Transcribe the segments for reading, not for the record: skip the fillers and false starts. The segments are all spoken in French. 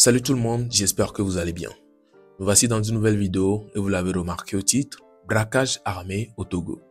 Salut tout le monde, j'espère que vous allez bien. Nous voici dans une nouvelle vidéo et vous l'avez remarqué au titre, braquage armé au Togo.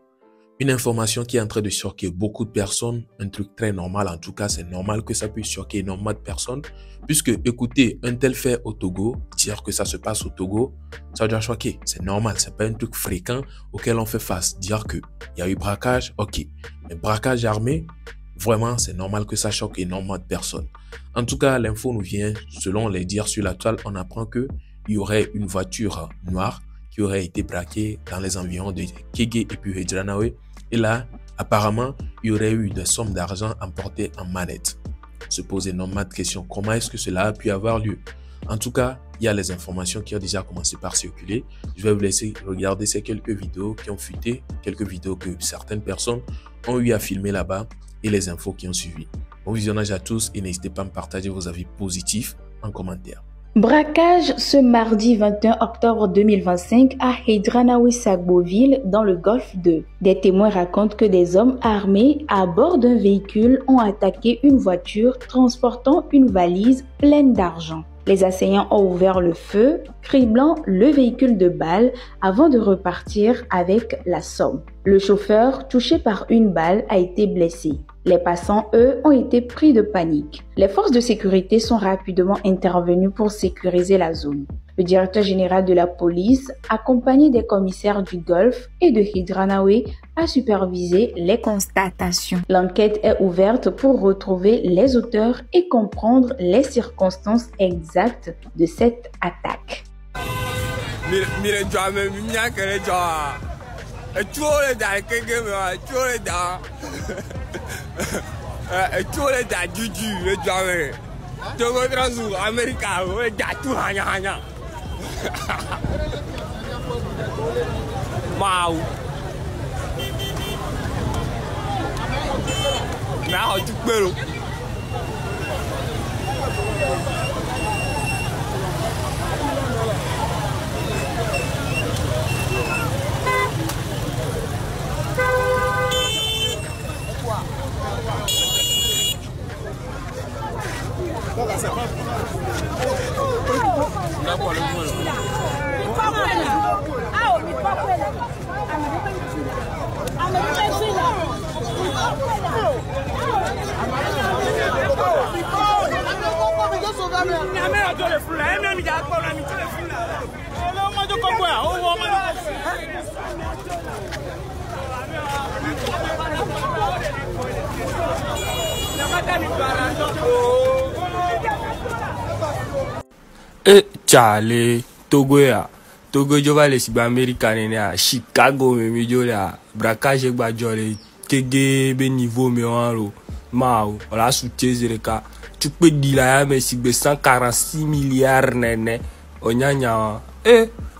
Une information qui est en train de choquer beaucoup de personnes, un truc très normal, en tout cas c'est normal que ça puisse choquer énormément de personnes, puisque écouter un tel fait au Togo, dire que ça se passe au Togo, ça doit choquer, c'est normal, c'est pas un truc fréquent auquel on fait face, dire que il y a eu braquage, ok, mais braquage armé, vraiment c'est normal que ça choque énormément de personnes. En tout cas, l'info nous vient, selon les dires sur la toile, on apprend que il y aurait une voiture noire qui aurait été braquée dans les environs de Kégué et puis Hédranaoué. Et là, apparemment, il y aurait eu des sommes d'argent emportées en manette. Se pose énormément de questions. Comment est-ce que cela a pu avoir lieu? En tout cas, il y a les informations qui ont déjà commencé par circuler. Je vais vous laisser regarder ces quelques vidéos qui ont fuité, quelques vidéos que certaines personnes ont eu à filmer là-bas et les infos qui ont suivi. Bon visionnage à tous et n'hésitez pas à me partager vos avis positifs en commentaire. Braquage ce mardi 21 octobre 2025 à Hédranaoué-Sagboville dans le golfe 2. Des témoins racontent que des hommes armés à bord d'un véhicule ont attaqué une voiture transportant une valise pleine d'argent. Les assaillants ont ouvert le feu, criblant le véhicule de balles avant de repartir avec la somme. Le chauffeur, touché par une balle, a été blessé. Les passants, eux, ont été pris de panique. Les forces de sécurité sont rapidement intervenues pour sécuriser la zone. Le directeur général de la police, accompagné des commissaires du Golfe et de Hédranaoué, a supervisé les constatations. L'enquête est ouverte pour retrouver les auteurs et comprendre les circonstances exactes de cette attaque. Mau nào chụp bê luôn Chale, Togo jo va les américains à Chicago mais jo là braquage ba jole Kégué be niveau me en Mao la soutien zereka tu peux dire là mais si 146 milliards nene onyanya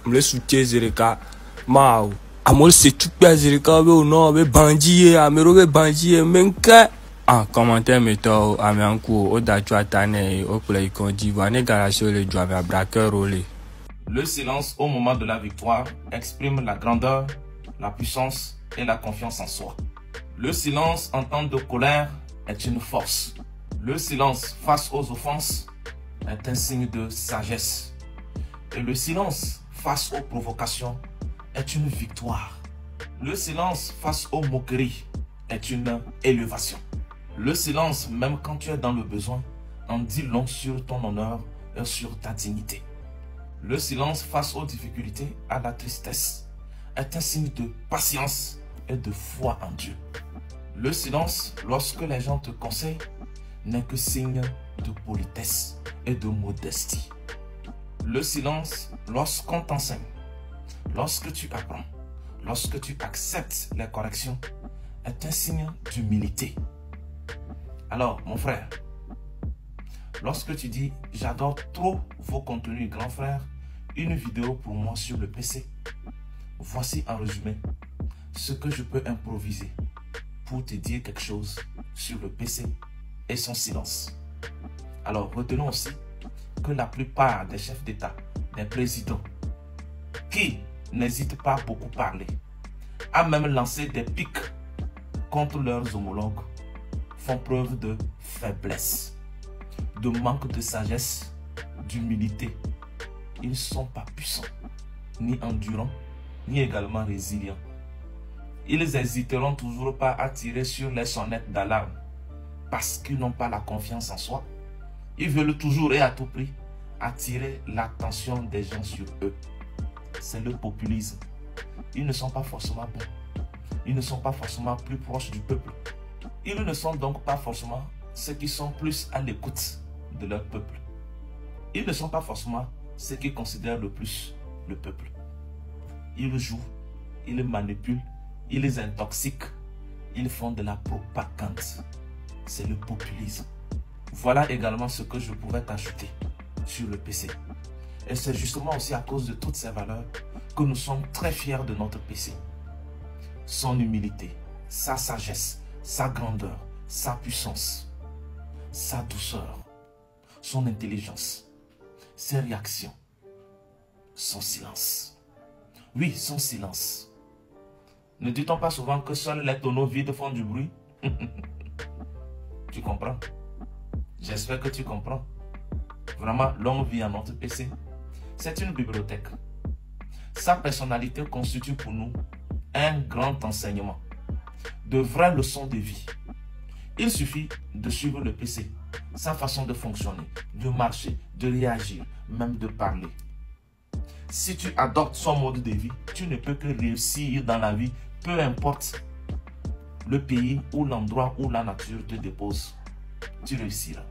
me soutien zereka Mao amol c'est tu peux zereka be non be bandit amero be bandit menka en commentaire méthode amianko o da tuatane o play Côte d'Ivoire ne garage le joie braqueur rolé. Le silence au moment de la victoire exprime la grandeur, la puissance et la confiance en soi. Le silence en temps de colère est une force. Le silence face aux offenses est un signe de sagesse. Et le silence face aux provocations est une victoire. Le silence face aux moqueries est une élévation. Le silence, même quand tu es dans le besoin, en dit long sur ton honneur et sur ta dignité. Le silence face aux difficultés, à la tristesse, est un signe de patience et de foi en Dieu. Le silence, lorsque les gens te conseillent, n'est que signe de politesse et de modestie. Le silence, lorsqu'on t'enseigne, lorsque tu apprends, lorsque tu acceptes les corrections, est un signe d'humilité. Alors, mon frère, lorsque tu dis « J'adore trop vos contenus, grand frère, une vidéo pour moi sur le PC », voici en résumé ce que je peux improviser pour te dire quelque chose sur le PC et son silence. Alors, retenons aussi que la plupart des chefs d'État, des présidents, qui n'hésitent pas à beaucoup parler, à même lancer des pics contre leurs homologues, font preuve de faiblesse, de manque de sagesse, d'humilité. Ils ne sont pas puissants, ni endurants, ni également résilients. Ils n'hésiteront toujours pas à tirer sur les sonnettes d'alarme parce qu'ils n'ont pas la confiance en soi. Ils veulent toujours et à tout prix attirer l'attention des gens sur eux. C'est le populisme. Ils ne sont pas forcément bons. Ils ne sont pas forcément plus proches du peuple. Ils ne sont donc pas forcément ceux qui sont plus à l'écoute de leur peuple. Ils ne sont pas forcément ceux qui considèrent le plus le peuple. Ils jouent, ils manipulent, ils les intoxiquent, ils font de la propagande. C'est le populisme. Voilà également ce que je pouvais t'ajouter sur le PC. Et c'est justement aussi à cause de toutes ces valeurs que nous sommes très fiers de notre PC. Son humilité, sa sagesse, sa grandeur, sa puissance, sa douceur, son intelligence, ses réactions, son silence. Oui, son silence. Ne dit-on pas souvent que seuls les tonneaux vides font du bruit? Tu comprends? J'espère que tu comprends. Vraiment, longue vie à notre PC. C'est une bibliothèque. Sa personnalité constitue pour nous un grand enseignement, de vraies leçons de vie. Il suffit de suivre le PC, sa façon de fonctionner, de marcher, de réagir, même de parler. Si tu adoptes son mode de vie, tu ne peux que réussir dans la vie, peu importe le pays ou l'endroit où la nature te dépose, tu réussiras.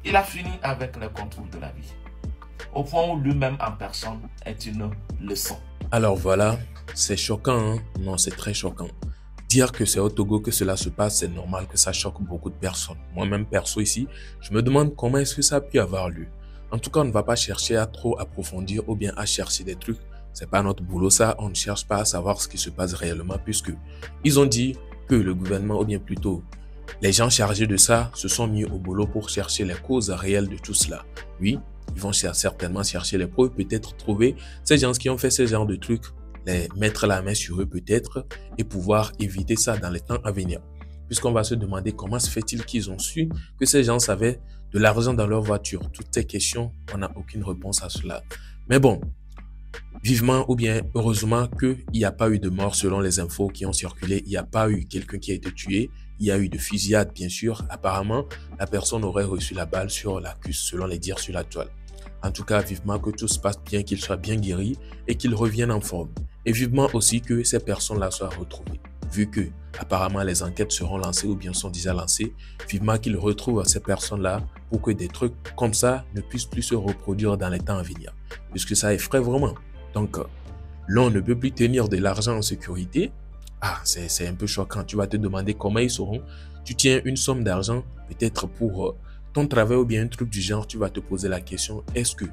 Il a fini avec les contours de la vie, au point où lui-même en personne est une leçon. Alors voilà, c'est choquant, hein? Non, c'est très choquant. Dire que c'est au Togo que cela se passe, c'est normal que ça choque beaucoup de personnes. Moi-même, perso ici, je me demande comment est-ce que ça a pu avoir lieu. En tout cas, on ne va pas chercher à trop approfondir ou bien à chercher des trucs. C'est pas notre boulot ça, on ne cherche pas à savoir ce qui se passe réellement puisque ils ont dit que le gouvernement ou bien plutôt les gens chargés de ça se sont mis au boulot pour chercher les causes réelles de tout cela. Oui, ils vont certainement chercher les preuves, peut-être trouver ces gens qui ont fait ce genre de trucs, les mettre la main sur eux peut-être et pouvoir éviter ça dans les temps à venir. Puisqu'on va se demander comment se fait-il qu'ils ont su que ces gens avaient de l'argent dans leur voiture. Toutes ces questions, on n'a aucune réponse à cela. Mais bon, vivement ou bien heureusement qu'il n'y a pas eu de mort selon les infos qui ont circulé. Il n'y a pas eu quelqu'un qui a été tué. Il y a eu de fusillade, bien sûr. Apparemment, la personne aurait reçu la balle sur la cuisse, selon les dires sur la toile. En tout cas, vivement que tout se passe bien, qu'il soit bien guéri et qu'il revienne en forme. Et vivement aussi que ces personnes-là soient retrouvées. Vu que, apparemment, les enquêtes seront lancées ou bien sont déjà lancées, vivement qu'ils retrouvent ces personnes-là pour que des trucs comme ça ne puissent plus se reproduire dans les temps à venir. Puisque ça effraie vraiment. Donc, l'on ne peut plus tenir de l'argent en sécurité. Ah, c'est un peu choquant. Tu vas te demander comment ils sauront. Tu tiens une somme d'argent, peut-être pour ton travail ou bien un truc du genre. Tu vas te poser la question, est-ce qu'il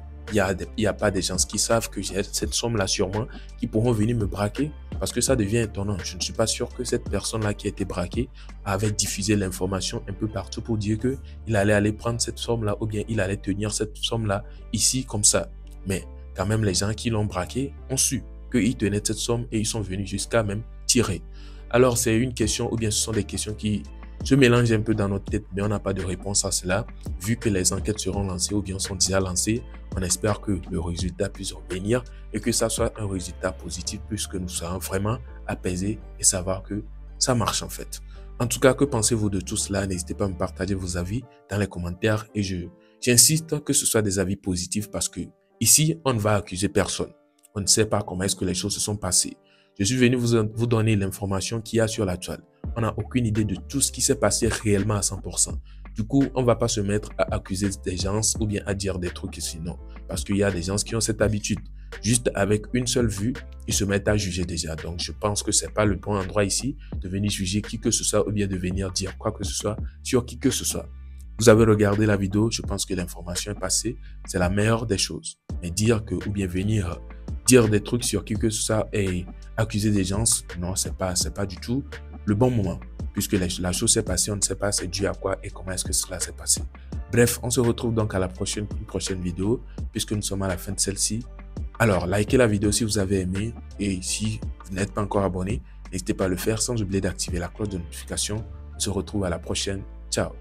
n'y a pas des gens qui savent que j'ai cette somme-là sûrement, qui pourront venir me braquer? Parce que ça devient étonnant. Je ne suis pas sûr que cette personne-là qui a été braquée avait diffusé l'information un peu partout pour dire qu'il allait aller prendre cette somme-là ou bien il allait tenir cette somme-là ici comme ça. Mais quand même, les gens qui l'ont braqué ont su qu'il tenait cette somme et ils sont venus jusqu'à même tirer. Alors, c'est une question ou bien ce sont des questions qui se mélangent un peu dans notre tête, mais on n'a pas de réponse à cela. Vu que les enquêtes seront lancées ou bien sont déjà lancées, on espère que le résultat puisse revenir et que ça soit un résultat positif puisque nous serons vraiment apaisés et savoir que ça marche en fait. En tout cas, que pensez-vous de tout cela? N'hésitez pas à me partager vos avis dans les commentaires et j'insiste que ce soit des avis positifs parce que ici, on ne va accuser personne. On ne sait pas comment est-ce que les choses se sont passées. Je suis venu vous donner l'information qu'il y a sur la toile. On n'a aucune idée de tout ce qui s'est passé réellement à 100%. Du coup, on ne va pas se mettre à accuser des gens ou bien à dire des trucs sinon. Parce qu'il y a des gens qui ont cette habitude. Juste avec une seule vue, ils se mettent à juger déjà. Donc, je pense que ce n'est pas le bon endroit ici de venir juger qui que ce soit ou bien de venir dire quoi que ce soit sur qui que ce soit. Vous avez regardé la vidéo, je pense que l'information est passée. C'est la meilleure des choses. Mais dire que ou bien venir dire des trucs sur qui que ce soit et accuser des gens, non, c'est pas du tout le bon moment. Puisque la chose s'est passée, on ne sait pas c'est dû à quoi et comment est-ce que cela s'est passé. Bref, on se retrouve donc à une prochaine vidéo, puisque nous sommes à la fin de celle-ci. Alors, likez la vidéo si vous avez aimé et si vous n'êtes pas encore abonné, n'hésitez pas à le faire sans oublier d'activer la cloche de notification. On se retrouve à la prochaine. Ciao.